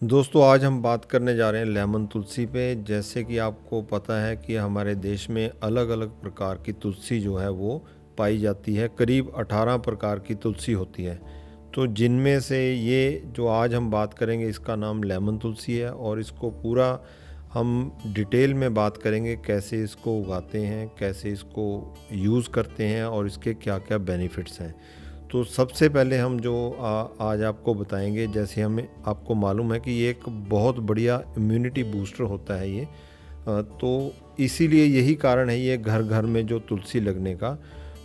दोस्तों आज हम बात करने जा रहे हैं लेमन तुलसी पे। जैसे कि आपको पता है कि हमारे देश में अलग अलग प्रकार की तुलसी जो है वो पाई जाती है। करीब 18 प्रकार की तुलसी होती है। तो जिनमें से ये जो आज हम बात करेंगे इसका नाम लेमन तुलसी है, और इसको पूरा हम डिटेल में बात करेंगे कैसे इसको उगाते हैं, कैसे इसको यूज़ करते हैं और इसके क्या क्या बेनिफिट्स हैं। तो सबसे पहले हम जो आज आपको बताएंगे, जैसे हमें आपको मालूम है कि ये एक बहुत बढ़िया इम्यूनिटी बूस्टर होता है ये। तो इसीलिए यही कारण है ये घर घर में जो तुलसी लगने का।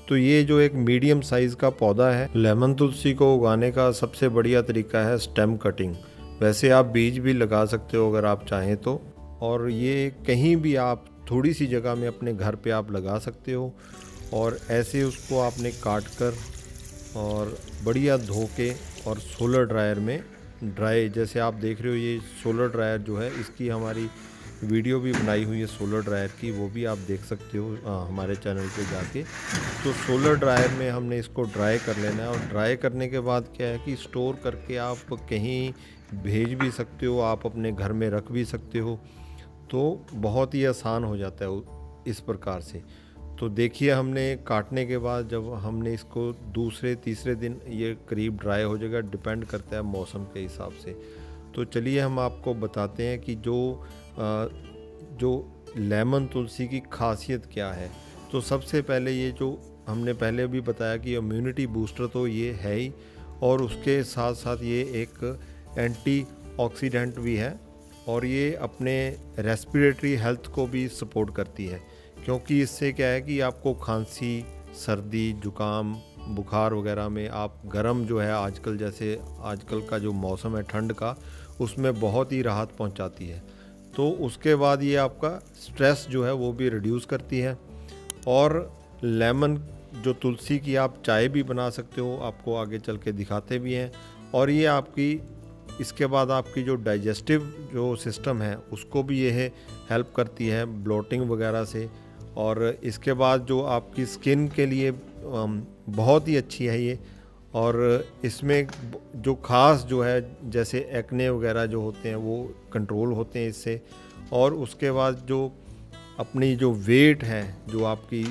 तो ये जो एक मीडियम साइज़ का पौधा है, लेमन तुलसी को उगाने का सबसे बढ़िया तरीका है स्टेम कटिंग। वैसे आप बीज भी लगा सकते हो अगर आप चाहें तो, और ये कहीं भी आप थोड़ी सी जगह में अपने घर पे आप लगा सकते हो। और ऐसे उसको आपने काट कर और बढ़िया धो के और सोलर ड्रायर में ड्राई, जैसे आप देख रहे हो ये सोलर ड्रायर जो है, इसकी हमारी वीडियो भी बनाई हुई है सोलर ड्रायर की, वो भी आप देख सकते हो हमारे चैनल पे जाके। तो सोलर ड्रायर में हमने इसको ड्राई कर लेना है, और ड्राई करने के बाद क्या है कि स्टोर करके आप कहीं भेज भी सकते हो, आप अपने घर में रख भी सकते हो। तो बहुत ही आसान हो जाता है इस प्रकार से। तो देखिए हमने काटने के बाद जब हमने इसको दूसरे तीसरे दिन ये करीब ड्राई हो जाएगा, डिपेंड करता है मौसम के हिसाब से। तो चलिए हम आपको बताते हैं कि जो लेमन तुलसी की खासियत क्या है। तो सबसे पहले ये जो हमने पहले भी बताया कि इम्यूनिटी बूस्टर तो ये है ही, और उसके साथ साथ ये एक एंटीऑक्सीडेंट भी है, और ये अपने रेस्पिरेटरी हेल्थ को भी सपोर्ट करती है। क्योंकि इससे क्या है कि आपको खांसी, सर्दी, जुकाम, बुखार वगैरह में आप गर्म जो है आजकल, जैसे आजकल का जो मौसम है ठंड का, उसमें बहुत ही राहत पहुंचाती है। तो उसके बाद ये आपका स्ट्रेस जो है वो भी रिड्यूस करती है। और लेमन जो तुलसी की आप चाय भी बना सकते हो, आपको आगे चल के दिखाते भी हैं। और ये आपकी इसके बाद आपकी जो डाइजेस्टिव जो सिस्टम है उसको भी ये हेल्प करती है ब्लोटिंग वगैरह से। और इसके बाद जो आपकी स्किन के लिए बहुत ही अच्छी है ये। और इसमें जो ख़ास जो है, जैसे एक्ने वगैरह जो होते हैं वो कंट्रोल होते हैं इससे। और उसके बाद जो अपनी जो वेट है, जो आपकी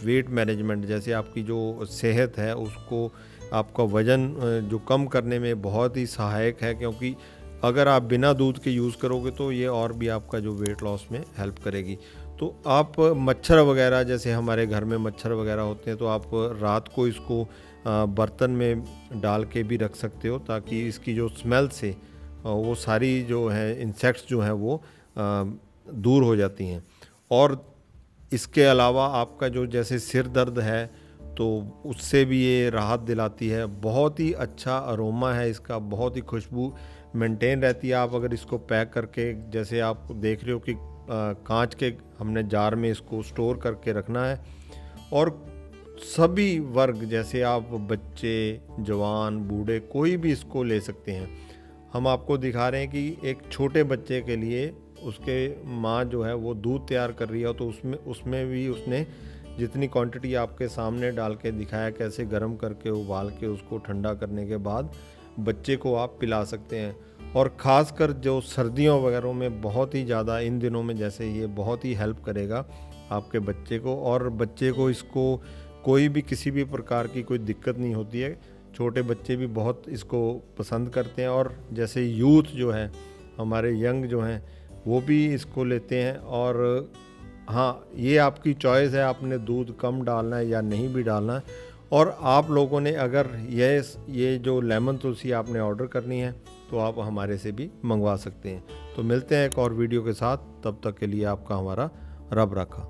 वेट मैनेजमेंट, जैसे आपकी जो सेहत है उसको, आपका वज़न जो कम करने में बहुत ही सहायक है। क्योंकि अगर आप बिना दूध के यूज़ करोगे तो ये और भी आपका जो वेट लॉस में हेल्प करेगी। तो आप मच्छर वगैरह, जैसे हमारे घर में मच्छर वगैरह होते हैं, तो आप रात को इसको बर्तन में डाल के भी रख सकते हो, ताकि इसकी जो स्मेल से वो सारी जो है इंसेक्ट्स जो हैं वो दूर हो जाती हैं। और इसके अलावा आपका जो जैसे सिर दर्द है तो उससे भी ये राहत दिलाती है। बहुत ही अच्छा अरोमा है इसका, बहुत ही खुशबू मेंटेन रहती है। आप अगर इसको पैक करके, जैसे आप देख रहे हो कि कांच के हमने जार में इसको स्टोर करके रखना है। और सभी वर्ग, जैसे आप बच्चे, जवान, बूढ़े, कोई भी इसको ले सकते हैं। हम आपको दिखा रहे हैं कि एक छोटे बच्चे के लिए उसके माँ जो है वो दूध तैयार कर रही है, तो उसमें भी उसने जितनी क्वांटिटी आपके सामने डाल के दिखाया, कैसे गर्म करके उबाल के उसको ठंडा करने के बाद बच्चे को आप पिला सकते हैं। और ख़ासकर जो सर्दियों वगैरह में बहुत ही ज़्यादा इन दिनों में, जैसे ये बहुत ही हेल्प करेगा आपके बच्चे को। और बच्चे को इसको कोई भी किसी भी प्रकार की कोई दिक्कत नहीं होती है। छोटे बच्चे भी बहुत इसको पसंद करते हैं। और जैसे यूथ जो है, हमारे यंग जो हैं, वो भी इसको लेते हैं। और हाँ, ये आपकी चॉइस है, आपने दूध कम डालना है या नहीं भी डालना है। और आप लोगों ने अगर ये जो लेमन तुलसी आपने ऑर्डर करनी है तो आप हमारे से भी मंगवा सकते हैं। तो मिलते हैं एक और वीडियो के साथ, तब तक के लिए आपका हमारा रब रखा।